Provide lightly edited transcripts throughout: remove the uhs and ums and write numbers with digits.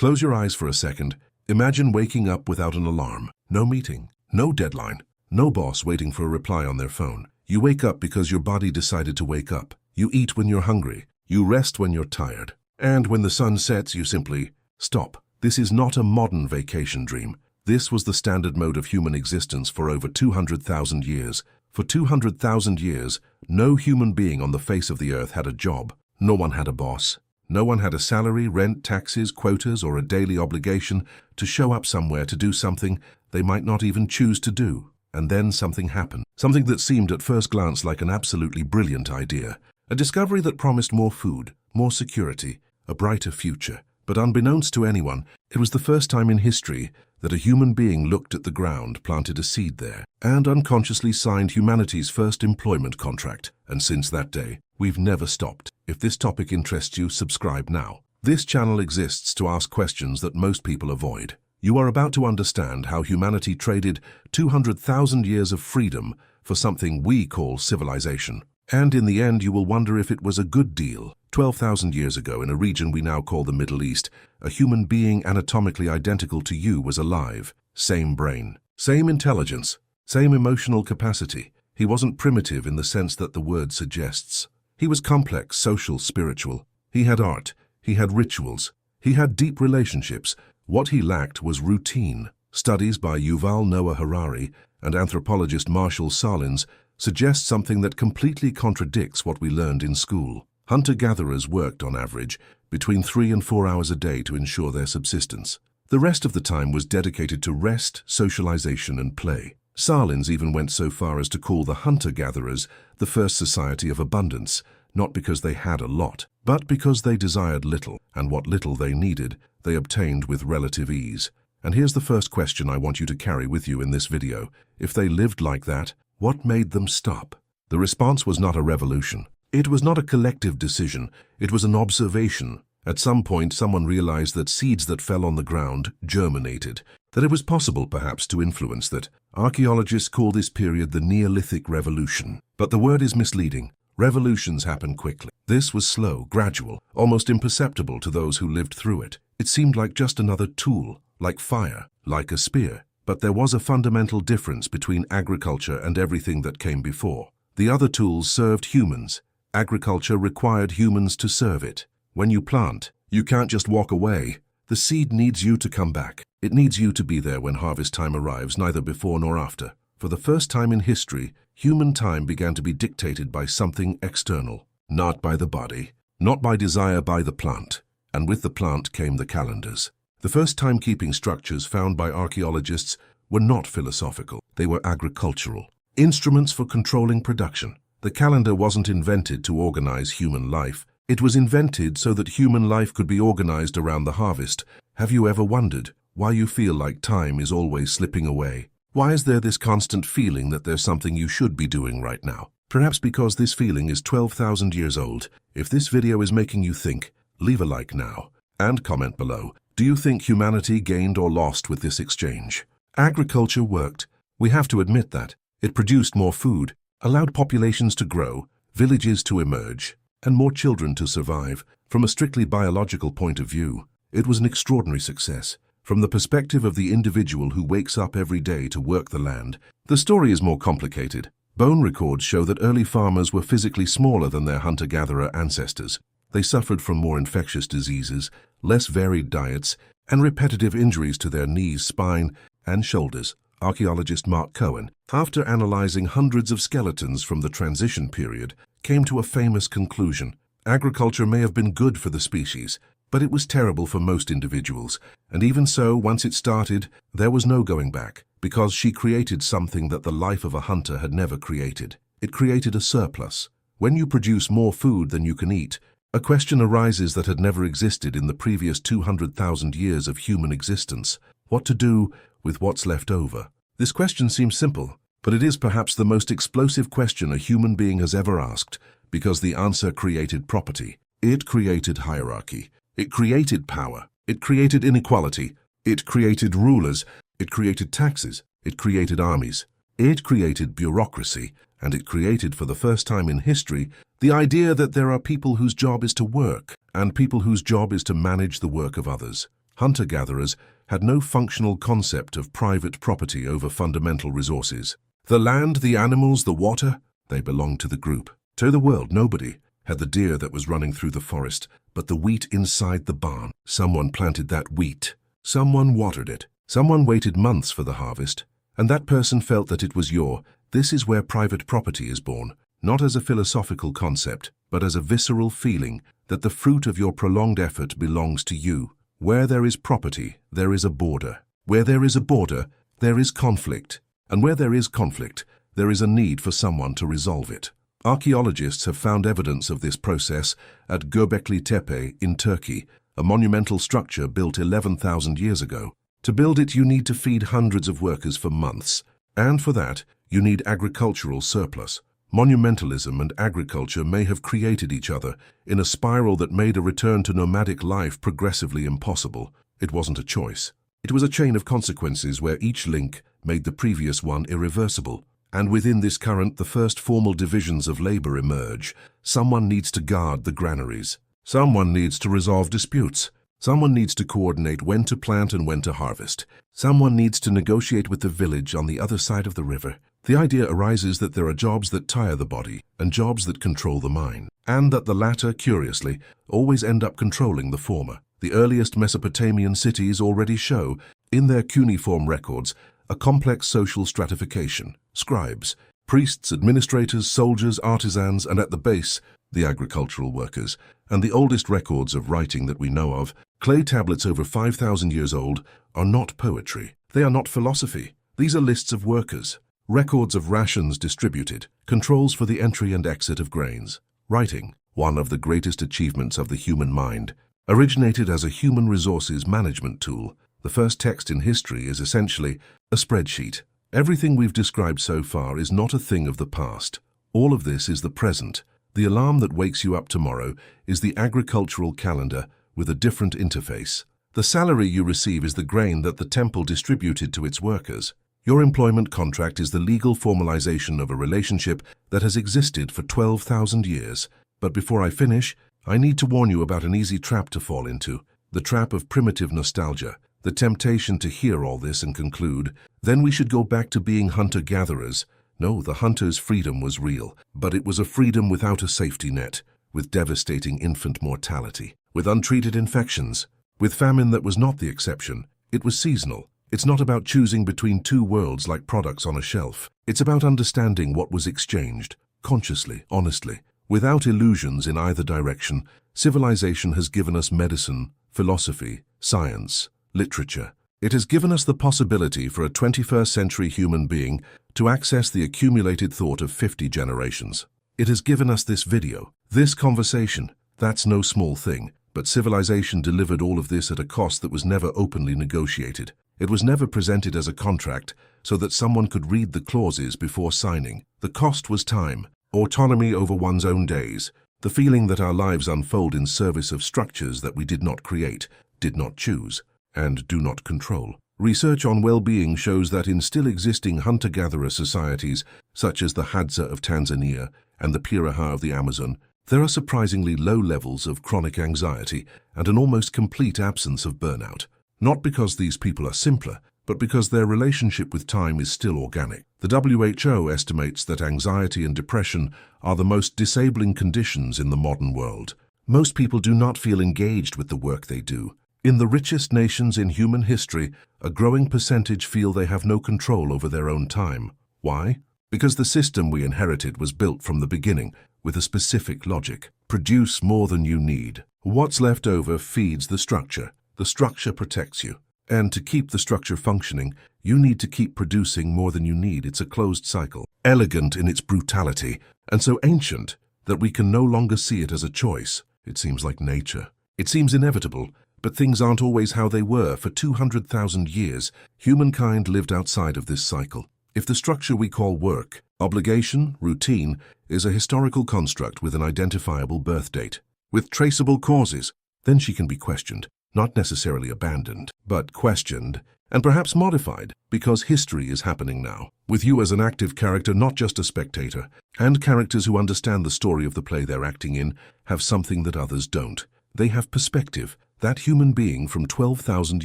Close your eyes for a second. Imagine waking up without an alarm. No meeting, no deadline, no boss waiting for a reply on their phone. You wake up because your body decided to wake up. You eat when you're hungry. You rest when you're tired. And when the sun sets, you simply stop. This is not a modern vacation dream. This was the standard mode of human existence for over 200,000 years. For 200,000 years, no human being on the face of the earth had a job. No one had a boss. No one had a salary, rent, taxes, quotas, or a daily obligation to show up somewhere to do something they might not even choose to do. And then something happened. Something that seemed at first glance like an absolutely brilliant idea. A discovery that promised more food, more security, a brighter future. But unbeknownst to anyone, it was the first time in history that a human being looked at the ground, planted a seed there, and unconsciously signed humanity's first employment contract. And since that day, we've never stopped. If this topic interests you, subscribe now. This channel exists to ask questions that most people avoid. You are about to understand how humanity traded 200,000 years of freedom for something we call civilization. And in the end, you will wonder if it was a good deal. 12,000 years ago, in a region we now call the Middle East, a human being anatomically identical to you was alive. Same brain, same intelligence, same emotional capacity. He wasn't primitive in the sense that the word suggests. He was complex, social, spiritual. He had art. He had rituals. He had deep relationships. What he lacked was routine. Studies by Yuval Noah Harari and anthropologist Sahlins suggest something that completely contradicts what we learned in school. Hunter-gatherers worked, on average, between 3 and 4 hours a day to ensure their subsistence. The rest of the time was dedicated to rest, socialization, and play. Sahlins even went so far as to call the hunter-gatherers the first society of abundance, not because they had a lot, but because they desired little, and what little they needed, they obtained with relative ease. And here's the first question I want you to carry with you in this video. If they lived like that, what made them stop? The response was not a revolution. It was not a collective decision. It was an observation. At some point, someone realized that seeds that fell on the ground germinated, that it was possible, perhaps, to influence that. Archaeologists call this period the Neolithic Revolution. But the word is misleading. Revolutions happen quickly. This was slow, gradual, almost imperceptible to those who lived through it. It seemed like just another tool, like fire, like a spear. But there was a fundamental difference between agriculture and everything that came before. The other tools served humans. Agriculture required humans to serve it. When you plant, you can't just walk away. The seed needs you to come back. It needs you to be there when harvest time arrives, neither before nor after. For the first time in history, human time began to be dictated by something external, not by the body, not by desire, by the plant. And with the plant came the calendars. The first timekeeping structures found by archaeologists were not philosophical. They were agricultural. Instruments for controlling production. The calendar wasn't invented to organize human life. It was invented so that human life could be organized around the harvest. Have you ever wondered why you feel like time is always slipping away? Why is there this constant feeling that there's something you should be doing right now? Perhaps because this feeling is 12,000 years old. If this video is making you think, leave a like now and comment below. Do you think humanity gained or lost with this exchange? Agriculture worked. We have to admit that. It produced more food, allowed populations to grow, villages to emerge, and more children to survive. From a strictly biological point of view, it was an extraordinary success. From the perspective of the individual who wakes up every day to work the land, the story is more complicated. Bone records show that early farmers were physically smaller than their hunter-gatherer ancestors. They suffered from more infectious diseases, less varied diets, and repetitive injuries to their knees, spine, and shoulders. Archaeologist Mark Cohen, after analyzing hundreds of skeletons from the transition period, came to a famous conclusion. Agriculture may have been good for the species, but it was terrible for most individuals. And even so, once it started, there was no going back, because she created something that the life of a hunter had never created. It created a surplus. When you produce more food than you can eat, a question arises that had never existed in the previous 200,000 years of human existence. What to do with what's left over? This question seems simple, but it is perhaps the most explosive question a human being has ever asked, because the answer created property. It created hierarchy. It created power. It created inequality. It created rulers. It created taxes. It created armies. It created bureaucracy. And it created, for the first time in history, the idea that there are people whose job is to work and people whose job is to manage the work of others. Hunter-gatherers had no functional concept of private property over fundamental resources. The land, the animals, the water, they belonged to the group. To the world, nobody had the deer that was running through the forest, but the wheat inside the barn. Someone planted that wheat. Someone watered it. Someone waited months for the harvest. And that person felt that it was your. This is where private property is born, not as a philosophical concept, but as a visceral feeling that the fruit of your prolonged effort belongs to you. Where there is property, there is a border. Where there is a border, there is conflict. And where there is conflict, there is a need for someone to resolve it. Archaeologists have found evidence of this process at Göbekli Tepe in Turkey, a monumental structure built 11,000 years ago. To build it, you need to feed hundreds of workers for months, and for that, you need agricultural surplus. Monumentalism and agriculture may have created each other in a spiral that made a return to nomadic life progressively impossible. It wasn't a choice. It was a chain of consequences where each link made the previous one irreversible. And within this current, the first formal divisions of labor emerge. Someone needs to guard the granaries. Someone needs to resolve disputes. Someone needs to coordinate when to plant and when to harvest. Someone needs to negotiate with the village on the other side of the river. The idea arises that there are jobs that tire the body and jobs that control the mind, and that the latter, curiously, always end up controlling the former. The earliest Mesopotamian cities already show, in their cuneiform records, a complex social stratification. Scribes, priests, administrators, soldiers, artisans, and at the base, the agricultural workers. And the oldest records of writing that we know of, clay tablets over 5,000 years old, are not poetry. They are not philosophy. These are lists of workers, records of rations distributed, controls for the entry and exit of grains. Writing, one of the greatest achievements of the human mind, originated as a human resources management tool. The first text in history is essentially a spreadsheet. Everything we've described so far is not a thing of the past. All of this is the present. The alarm that wakes you up tomorrow is the agricultural calendar with a different interface. The salary you receive is the grain that the temple distributed to its workers. Your employment contract is the legal formalization of a relationship that has existed for 12,000 years. But before I finish, I need to warn you about an easy trap to fall into, the trap of primitive nostalgia. The temptation to hear all this and conclude, then we should go back to being hunter-gatherers. No, the hunter's freedom was real, but it was a freedom without a safety net, with devastating infant mortality, with untreated infections, with famine that was not the exception. It was seasonal. It's not about choosing between two worlds like products on a shelf. It's about understanding what was exchanged, consciously, honestly, without illusions in either direction. Civilization has given us medicine, philosophy, science, literature. It has given us the possibility for a 21st century human being to access the accumulated thought of 50 generations. It has given us this video, this conversation. That's no small thing, but civilization delivered all of this at a cost that was never openly negotiated. It was never presented as a contract so that someone could read the clauses before signing. The cost was time, autonomy over one's own days, the feeling that our lives unfold in service of structures that we did not create, did not choose, and do not control. Research on well-being shows that in still existing hunter-gatherer societies, such as the Hadza of Tanzania and the Piraha of the Amazon, there are surprisingly low levels of chronic anxiety and an almost complete absence of burnout. Not because these people are simpler, but because their relationship with time is still organic. The WHO estimates that anxiety and depression are the most disabling conditions in the modern world. Most people do not feel engaged with the work they do. In the richest nations in human history, a growing percentage feel they have no control over their own time. Why? Because the system we inherited was built from the beginning with a specific logic. Produce more than you need. What's left over feeds the structure. The structure protects you. And to keep the structure functioning, you need to keep producing more than you need. It's a closed cycle. Elegant in its brutality, and so ancient that we can no longer see it as a choice. It seems like nature. It seems inevitable. But things aren't always how they were. For 200,000 years, humankind lived outside of this cycle. If the structure we call work, obligation, routine, is a historical construct with an identifiable birth date, with traceable causes, then she can be questioned, not necessarily abandoned, but questioned, and perhaps modified, because history is happening now, with you as an active character, not just a spectator, and characters who understand the story of the play they're acting in have something that others don't. They have perspective. That human being from 12,000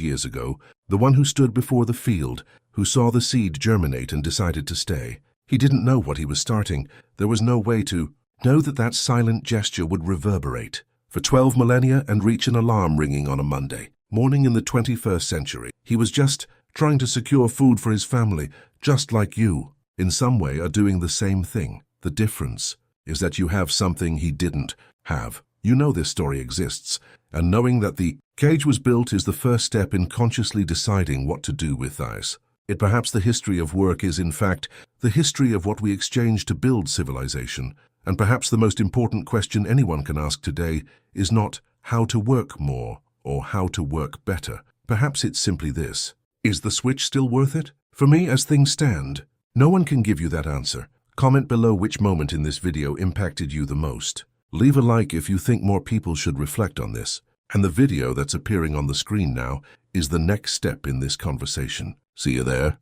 years ago, the one who stood before the field, who saw the seed germinate and decided to stay. He didn't know what he was starting. There was no way to know that that silent gesture would reverberate for 12 millennia and reach an alarm ringing on a Monday morning in the 21st century. He was just trying to secure food for his family, just like you, in some way, are doing the same thing. The difference is that you have something he didn't have. You know this story exists, and knowing that the cage was built is the first step in consciously deciding what to do with this. Perhaps the history of work is, in fact, the history of what we exchange to build civilization, and perhaps the most important question anyone can ask today is not how to work more or how to work better. Perhaps it's simply this: is the switch still worth it? For me, as things stand, no one can give you that answer. Comment below which moment in this video impacted you the most. Leave a like if you think more people should reflect on this. And the video that's appearing on the screen now is the next step in this conversation. See you there.